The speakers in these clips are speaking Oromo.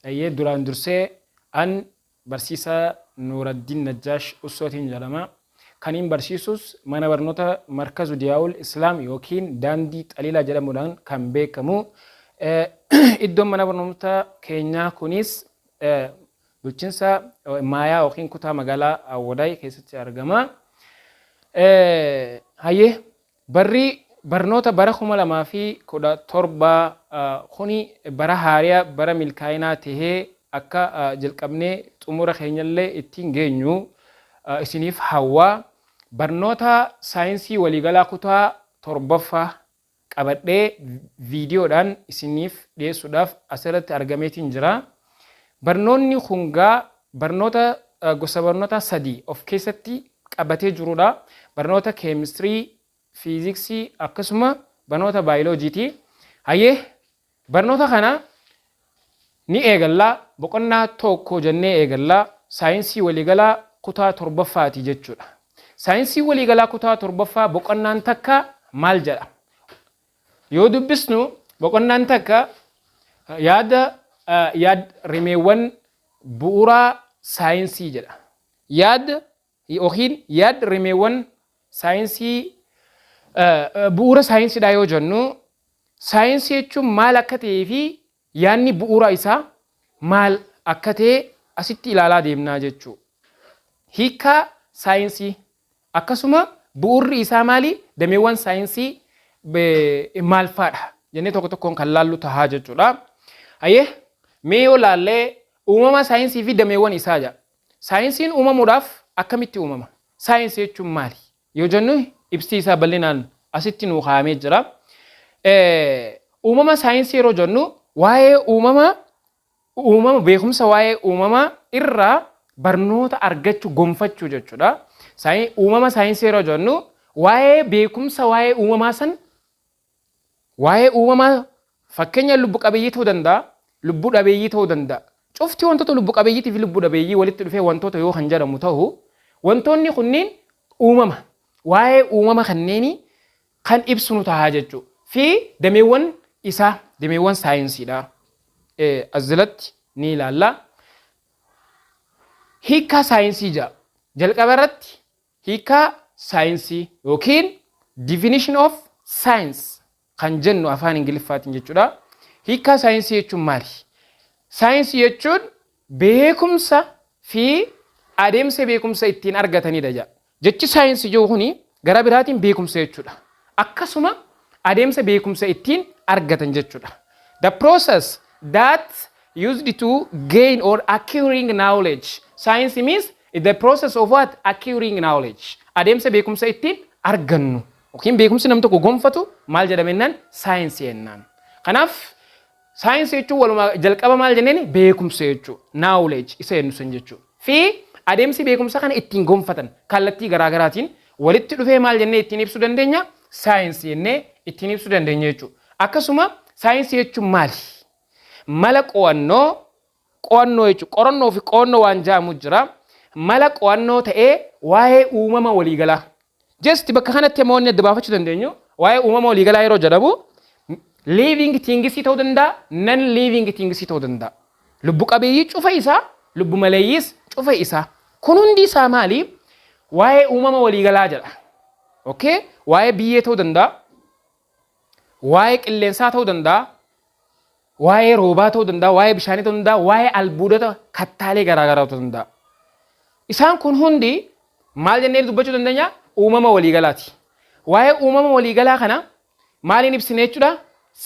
duraan dursee an barsiisaa Nuuraddiin Najjaash Ussootiin jedhama. Kaniin barsiisus mana barnoota Markazu Diyaa'ul Islaam yookiin daandii xaliilaa jedhamuudhaan kan beekamu. Iddoon mana barnoota keenyaa kunis bulchiinsa Maayaa yookiin kutaa magaalaa Awwadaay keessatti argama. Hayyee barri barnoota bara 2017 kuni bara haariyaa bara milkaa'inaa tahee akka jalqabnee xumura keenyallee ittiin geenyu isiniif hawwaa. Barnoota saayinsii waliigalaa kutaa 7ffaa qabadhee viidiyoodhaan isiniif dhiyeessuudhaaf asirratti argameetiin jira. Barnoonni hungaa barnoota gosa barnoota 3 of keessatti qabatee jirudha. Barnoota keemistirii, fiiziksii akkasuma barnoota baayoloojiiti. Hayyee barnoota kana ni eegallaa boqonnaa tokko jennee eegallaa saayinsii waliigalaa kutaa 7ffaati jechuudha. Saayinsii waliigalaa kutaa 7ffaa boqonnaan takka maal jedha? Yoo dubbisnu boqonnaan takka yaada rimeewwan bu'uuraa saayinsii jedha. Yaada yookiin yaada rimeewwan saayinsii bu'uura saayinsiidha yoo jennu saayinsii jechuun maal akka ta'ee fi yaadni bu'uura isaa maal akka ta'e asitti ilaalaa deemnaa jechuudha. Hiika saayinsii akkasuma bu'uurri isaa maali? Dameewwan saayinsii maal fa'aadha jennee tokko tokkoon kan laallu tahaa jechuudha. Hayyee mee yoo laallee uumama saayinsii fi dameewwan isaa jedha. Saayinsiin uumamuudhaaf akkamitti uumama? Saayinsii jechuun maali? Yoo jennu ibsi isaa bal'inaan asitti nuu kaa'amee jira. Uumama saayinsii yeroo jennu waa'ee uumama beekumsa waa'ee uumamaa irraa barnoota argachuu gonfachuu jechuudha. Uumama saayinsii yeroo jennu waa'ee beekumsa waa'ee uumamaa san waa'ee uumamaa fakkeenya lubbu qabeeyyii ta'uu danda'a, lubbu dhabeeyyii ta'uu danda'a. Cufti wantoota lubbu qabeeyyiitii fi lubbu dhabeeyyii walitti dhufee wantoota yoo kan jedhamu ta'u wantoonni kunniin uumama waa'ee uumama kanneenii kan ibsu nu tahaa jechuudha. Fi dameewwan isaa dameewwan saayinsiidha. Asirratti ni ilaalla. Hiika saayinsii jedha. Jalqaba irratti hiika saayinsii yookiin definition of science kan jennu afaan Ingiliffaatiin jechuudha. Hiika saayinsii jechuun maali? Saayinsii jechuun beekumsa fi adeemsa beekumsa ittiin argatanidha jedha. Jechi saayinsii jiru kuni gara biraatiin beekumsa jechuudha. Akkasuma adeemsa beekumsa ittiin argatan jechuudha. The process that used to gain or acquiring knowledge. Science means the process of what? Acquiring knowledge. Adeemsa beekumsa ittiin argannu. Yookiin beekumsi namni tokko gonfatu maal jedhamennaan saayinsii jennaan. Kanaaf saayinsii jechuun walumaa jalqaba maal jenneen beekumsa jechuudha. Knowledge isa jennu san jechuudha. Fi adeemsi beekumsa kana ittiin gonfatan kallattii garaagaraatiin walitti dhufee maal jennee ittiin ibsuu dandeenya? Saayinsii jennee ittiin ibsuu dandeenya jechuudha. Akkasuma saayinsii jechuun maali? Mala qo'annoo jechuudha. Qorannoo fi qo'annoo waan jedhamu jira. Mala qo'annoo ta'ee waa'ee uumama waliigalaa. Just bakka kanatti immoo adda baafachuu dandeenyu waa'ee uumama waliigalaa yeroo jedhamu living things ta'uu danda'a, non living things ta'uu danda'a. Lubbu qabeeyyii cufa isaa, lubbu maleeyyiis cufa isaa. Kun hundi isaa maali? Waa'ee uumama waliigalaa jedha. Okay? Waa'ee biyyee ta'uu danda'a, waa'ee qilleensaa ta'uu danda'a, waa'ee roobaa ta'uu danda'a, waa'ee bishaanii ta'uu danda'a, waa'ee albuudota kattaalee garaagaraa ta'uu danda'a. Isaan kun hundi maal jennee dubbachuu dandeenya? Uumama waliigalaati. Waa'ee uumama waliigalaa kana maaliin ibsine jechuudha?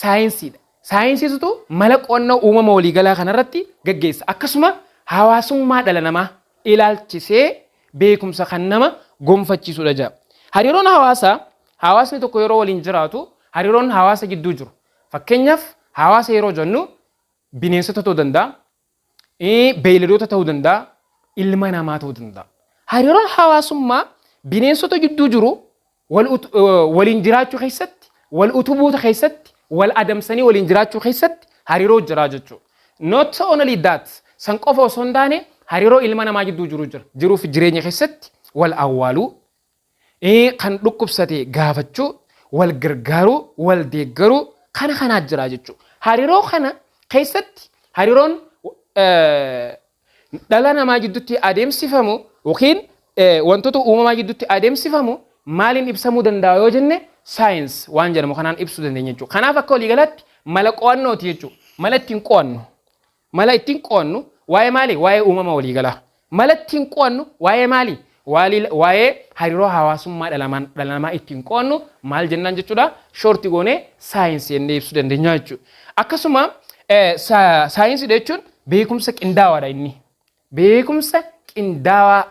Saayinsiidha. Saayinsiitu mala qo'annoo uumama waliigalaa kanarratti gaggeessa. Akkasuma hawaasummaa dhala namaa ilaalchisee beekumsa kan nama gonfachiisudha jedha. Hariiroon hawaasaa hawaasni tokko yeroo waliin jiraatu hariiroon hawaasa gidduu jiru. Fakkeenyaaf hawaasa yeroo jennu bineensota ta'uu danda'a, beeyladoota ta'uu danda'a, ilma namaa ta'uu danda'a. Hariiroon hawaasummaa bineensota gidduu jiru waliin jiraachuu keessatti, wal utubuuta keessatti, wal adamsanii waliin jiraachuu keessatti hariiroo jira jechuudha. Not only that, san qofa osoo hin taane hariiroo ilma namaa gidduu jiru jira. Jiruuf jireenya keessatti wal awwaaluu, kan dhukkubsate gaafachuu, wal gargaaruu, wal deeggaruu kana kanaa jira jechuudha. Hariiroo kana keessatti hariiroon dhala namaa gidduutti adeemsifamu yookiin wantoota uumamaa gidduutti adeemsifamu maaliin ibsamuu danda'a yoo jenne saayinsii waan jedhamu kanaan ibsuu dandeenya jechuudha. Kanaaf akka waliigalaatti mala qo'annooti jechuudha. Mala ittiin qo'annu. Mala ittiin qo'annu waa'ee maali? Waa'ee uumama waliigalaa. Mala ittiin qo'annu waa'ee maali? Waa'ee hariiroo hawaasummaa dhala namaa ittiin qo'annu maal jennaan jechuudha. Shoorti goonee saayinsii jennee ibsuu dandeenya jechuudha. Akkasuma saayinsii jechuun beekumsa qindaawaadha inni. Beekumsa qindaawaa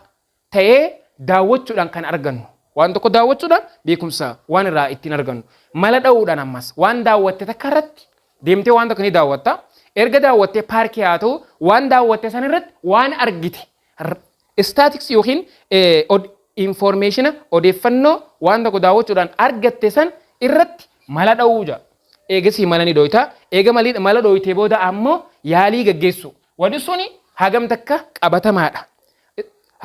ta'ee daawwachuudhaan kan argannu. Waan tokko daawwachuudhaan beekumsa waan irraa ittiin argannu. Mala dha'uudhaan ammas waan daawwatte takka irratti deemtee waan tokko ni daawwatta. Erga daawwattee paarkii haa ta'u waan daawwatte san irratti waan argite statistics yookiin information odeeffannoo waan tokko daawwachuudhaan argatte san irratti mala dha'uu jira. Eegasii mala ni dhooyta. Eega mala dhooytee booda ammoo yaalii gaggeessu. Wanti suni hagam takka qabatamaadha.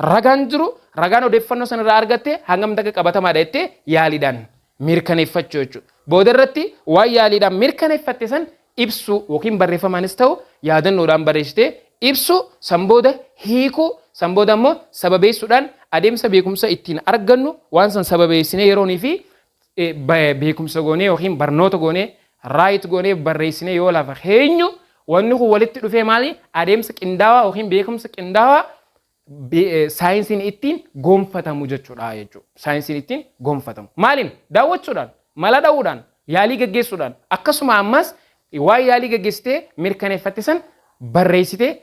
Ragaan jiru ragaan odeeffannoo san irraa argatte hagam takka qabatamaadha jettee yaaliidhaan mirkaneeffachuu jechuudha. Booda irratti waan yaaliidhaan mirkaneeffatte san ibsu yookiin barreeffamaanis ta'u yaadannoodhaan barreessitee ibsu san booda hiikuu san booda ammoo sababeessuudhaan adeemsa beekumsa ittiin argannu waan san sababeessinee yeroonii fi beekumsa goonee yookiin barnoota goonee raayit goonee barreessinee yoo lafa keenyu wanni kun walitti dhufee maali? Adeemsa qindaawaa yookiin beekumsa qindaawaa saayinsiin ittiin gonfatamu jechuudha jechuudha. Saayinsiin ittiin gonfatamu. Maaliin? Daawwachuudhaan, mala dha'uudhaan, yaalii gaggeessuudhaan akkasuma ammas waan yaalii gaggeessitee mirkaneeffatte san barreessitee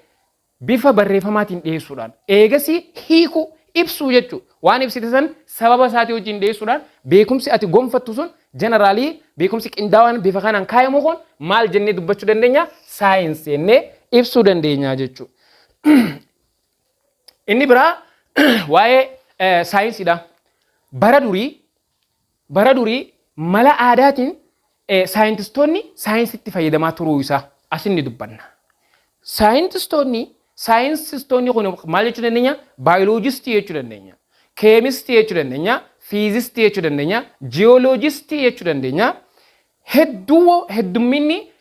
bifa barreeffamaatiin dhiyeessuudhaan eegasii hiikuu ibsuu jechuudha. Waan ibsite san sababa isaatii wajjin dhiyeessuudhaan beekumsi ati gonfattu sun jeneraalii beekumsi qindaawaan bifa kanaan kaayamu kun maal jennee dubbachuu dandeenya? Saayinsii jennee ibsuu dandeenya jechuudha. Inni biraa waa'ee saayinsiidha. Bara durii mala aadaatiin saayintistoonni saayinsiitti fayyadamaa turuu isaa asinni dubbanna. Saayintistoonni kun maal jechuu dandeenya? Baayoloojistii jechuu dandeenya. Keemistii jechuu dandeenya. Fiizistii jechuu dandeenya. Jiyooloojistii jechuu dandeenya. Heddumminni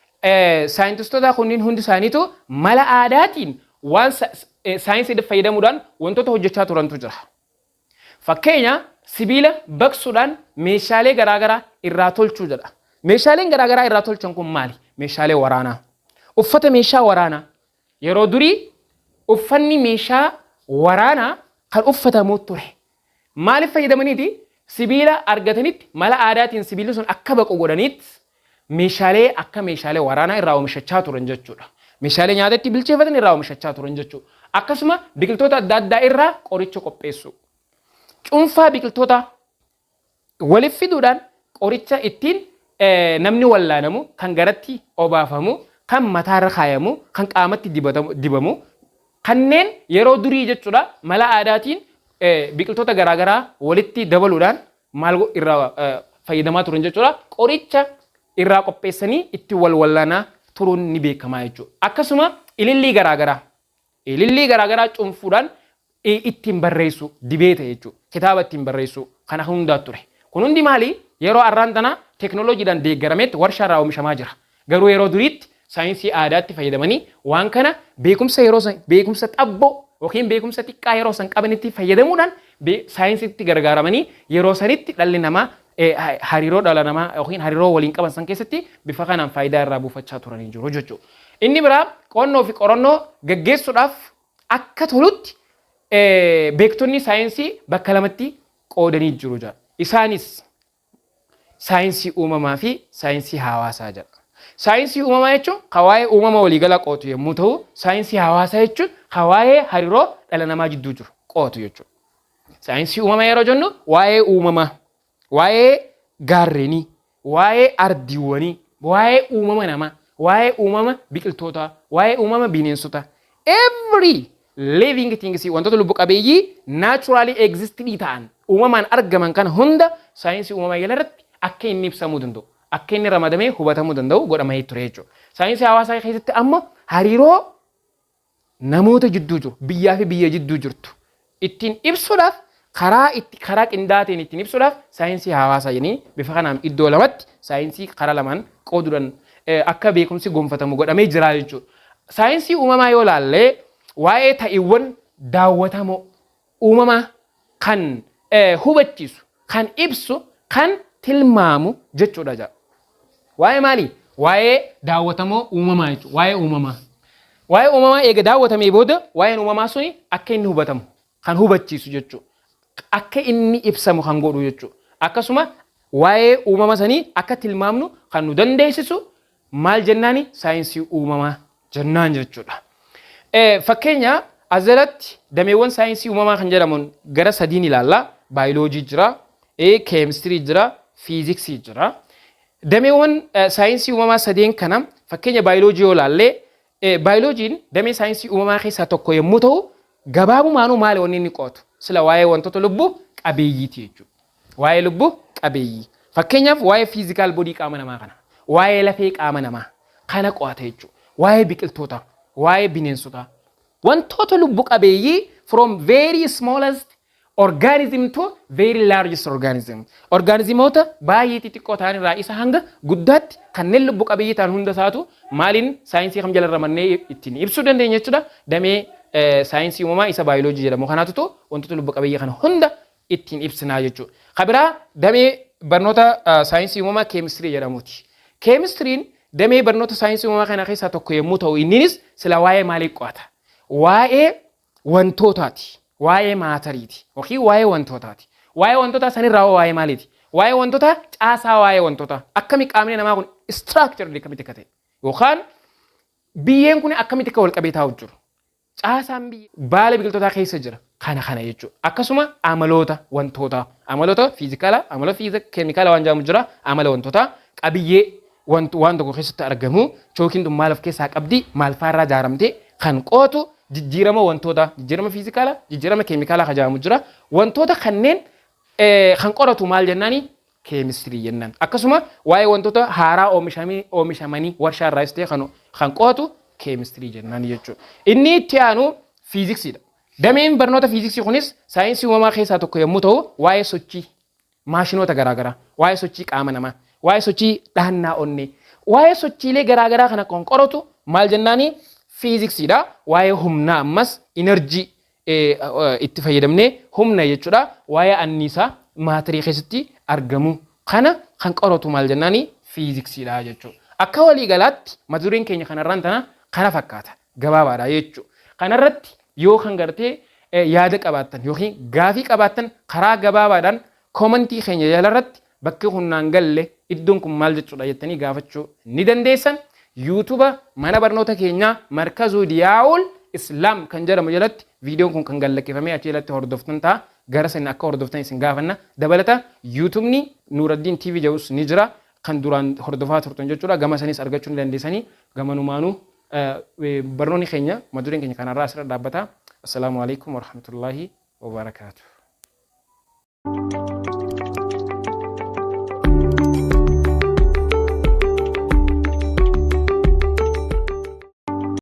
saayintistoota kunniin hundi isaaniitu mala aadaatiin waan saayinsii fayyadamuudhaan wantoota hojjechaa turantu jira. Fakkeenya sibiila baqsuudhaan meeshaalee garaagaraa irraa tolchuu jedha. Meeshaaleen garaagaraa irraa tolchan kun maali? Meeshaalee waraanaa. Uffata meeshaa waraanaa. Yeroo durii uffanni meeshaa waraanaa kan uffatamu ture. Maaliif fayyadamaniiti? Sibiila argatanitti mala aadaatiin sibiilli sun akka baqu godhaniitti meeshaalee akka meeshaalee waraanaa irraa oomishachaa turan jechuudha. Meeshaalee nyaatatti bilcheeffatan irraa oomishachaa turan jechuudha. Akkasuma biqiltoota adda addaa irraa qoricha qopheessu. Cuunfaa biqiltoota waliif fiduudhaan qoricha ittiin namni wallaanamu, kan garatti obaafamu, kan mataarra kaayamu, kan qaamatti dibamu, kanneen yeroo durii jechuudha mala aadaatiin biqiltoota garaagaraa walitti dabaluudhaan maal irraa fayyadamaa turan jechuudha. Qoricha irraa qopheessanii itti wallaanaa turuun ni beekamaa jechuudha. Akkasuma ilillii garaagaraa cuunfuudhaan ittiin barreessu dibeeta jechuudha. Kitaaba ittiin barreessu kana hundaa ture. Kun hundi maali? Yeroo arraan tana teknooloojiidhaan deeggarametti warshaa irraa oomishamaa jira. Garuu yeroo duriitti saayinsii aadaatti fayyadamanii waan kana beekumsa xabboo yookiin beekumsa xiqqaa yeroo san qabanitti fayyadamuudhaan saayinsiitti gargaaramanii yeroo sanitti dhalli namaa hariiroo dhala namaa yookiin hariiroo waliin qaban san keessatti bifa kanaan faayidaa irraa buufachaa turanii jiru jechuudha. Inni biraa qonnoo fi qorannoo gaggeessuudhaaf akka tolutti beektonni saayinsii bakka lamatti qoodanii jiru jedha. Isaanis saayinsii uumamaa fi saayinsii hawaasaa jedha. Saayinsii uumamaa jechuun kan waa'ee uumama waliigalaa qootu yommuu ta'u, saayinsii hawaasaa jechuun kan waa'ee hariiroo dhala namaa jidduu jiru qootu jechuudha. Saayinsii uumamaa yeroo jennu waa'ee uumamaa, waa'ee gaarreenii, waa'ee ardiiwwanii, waa'ee uumama namaa, waa'ee uumama biqiltootaa, waa'ee uumama bineensotaa. Every living things wantoota lubbu qabeeyyii naturally existing ta'an uumamaan argaman kana hunda saayinsii uumamaa jalatti akka inni ibsamuu danda'u, akka inni ramadamee hubatamuu danda'u godhamee ture jechuudha. Saayinsii hawaasaa keessatti ammoo hariiroo namoota jidduu jiru, biyyaa fi biyya jidduu jirtu ittiin ibsuudhaaf karaa qindaateen ittiin ibsuudhaaf saayinsii hawaasaa jedhanii bifa kanaan iddoo lamatti saayinsii karaa lamaan qooduudhaan akka beekumsi gonfatamu godhamee jira jechuudha. saayinsii uumamaa yoo laallee waa'ee ta'iiwwan daawwatamoo uumamaa kan hubachiisu, kan ibsu, kan tilmaamu jechuudha jaa. Waa'ee maali? Waa'ee daawwatamoo uumamaa jechuudha. Waa'ee uumamaa. Waa'ee uumamaa eega daawwatamee booda waa'een uumamaa suni akka inni hubatamu kan hubachiisu jechuudha. Akka inni ibsamu kan godhu jechuudha. Akkasuma waa'ee uumama sanii akka tilmaamnu kan nu dandeessisu maal jennaani? Saayinsii uumamaa jennaan jechuudha. Fakkeenya asirratti dameewwan saayinsii uumamaa kan jedhaman gara sadiin ilaalla. Baayoloojii jira, keemistirii jira, fiiziksii jira. Dameewwan saayinsii uumamaa sadeen kana fakkeenya baayoloojii yoo ilaalle baayoloojiin damee saayinsii uumamaa keessaa tokko yommuu ta'u gabaabumaanuu maali wanni inni qo'atu? Sila waa'ee wantoota lubbuu qabeeyyiiti jechuudha. Waa'ee lubbuu qabeeyyii. Fakkeenyaaf waa'ee fiizikaal boodii qaama namaa kana, waa'ee lafee qaama namaa kana qo'ata jechuudha. Waa'ee biqiltoota, waa'ee bineensotaa. Wantoota lubbuu qabeeyyii from very smallest organism to very largest organism. Organismoota baay'ee xixiqqoo ta'an irraa isa hanga guddaatti kanneen lubbuu qabeeyyii ta'an hunda isaatu maaliin saayinsii kam jalarra mannee ittiin ibsuu dandeenya jechuudha. Damee saayinsii uumamaa isa baayoloojii jedhamu kanaatu wantoota lubbuu qabeeyyii kana hunda ittiin ibsinaa jechuudha. Kabiraa damee barnoota saayinsii uumamaa keemistirii jedhamuuti. Keemistiriin damee barnoota saayinsii uumamaa kana keessaa tokko yommuu ta'u inninis sila waa'ee maalii qo'ata? Waa'ee wantootaati. Waa'ee maatariiti. Yookiin waa'ee wantootaati. Waa'ee wantootaa sanirraa waa'ee maaliiti? Waa'ee wantootaa caasaa waa'ee wantootaa. Akkami qaamni namaa kun structure akkamitti akka ta'e yookaan biyyeen kun akkamitti akka wal qabee taa'u jiru. Caasaan baala biqiltootaa keessa jira. Kana jechuudha. Akkasuma amaloota wantootaa. Amaloota fiizikaalaa, amaloota keemikaalaa waan jedhamu jira. Amala wantootaa qabiyyee waan tokko keessatti argamu chookiin tun maal of keessaa qabdi, maal faarraa ijaaramte kan qootu jijjiirama wantoota, jijjiirama fiizikaalaa, jijjiirama keemikaalaa kan jedhamu jira. Wantoota kanneen kan qoratu maal jennaani? Keemistirii jennaan. Akkasuma waa'ee wantoota haaraa oomishamanii warshaarraas ta'e kan qo'atu keemistirii jennaan jechuudha. Inni itti aanu fiiziksiidha. Dameen barnoota fiiziksii kunis saayinsii uumamaa keessaa tokko yommuu ta'u waa'ee sochii maashinoota garaagaraa, waa'ee sochii qaama namaa, waa'ee sochii dhahannaa onnee, waa'ee sochiilee garaagaraa kana kan qoratu maal jennaani? Fiiziksiidha. Waa'ee humnaa ammas inerjii itti fayyadamnee humna jechuudha. Waa'ee anniisaa maatirii keessatti argamu kana kan qoratu maal jennaani? Fiiziksiidha jechuudha. Akka waliigalaatti mata dureen keenya kanarraan tana kana fakkaata gabaabaadha jechuudha. Kanarratti yoo kan gartee yaada qabaattan yookiin gaafii qabaattan karaa gabaabaadhaan koomentii keenya jalarratti bakki humnaan galle iddoon kun maal jechuudha jettanii gaafachuu ni dandeessan. YouTube mana barnoota keenyaa markazuu diyaa'ul islaam kan jedhamu jalatti viidiyoon kun kan gallaqqifamee achi jalatti hordoftan ta'a. Gara sana akka hordoftan isin gaafanna. Dabalata YouTube'ni Nuuraddiin TV jedhus ni jira kan duraan hordofaa turtan jechuudha. Gama sanis argachuu ni dandeessanii gamanumaanuu barnoonni keenya mata dureen keenya kanarraa asirra dhaabbata. Assalaamu alaikum warahmatullaahi wabarakaatuh.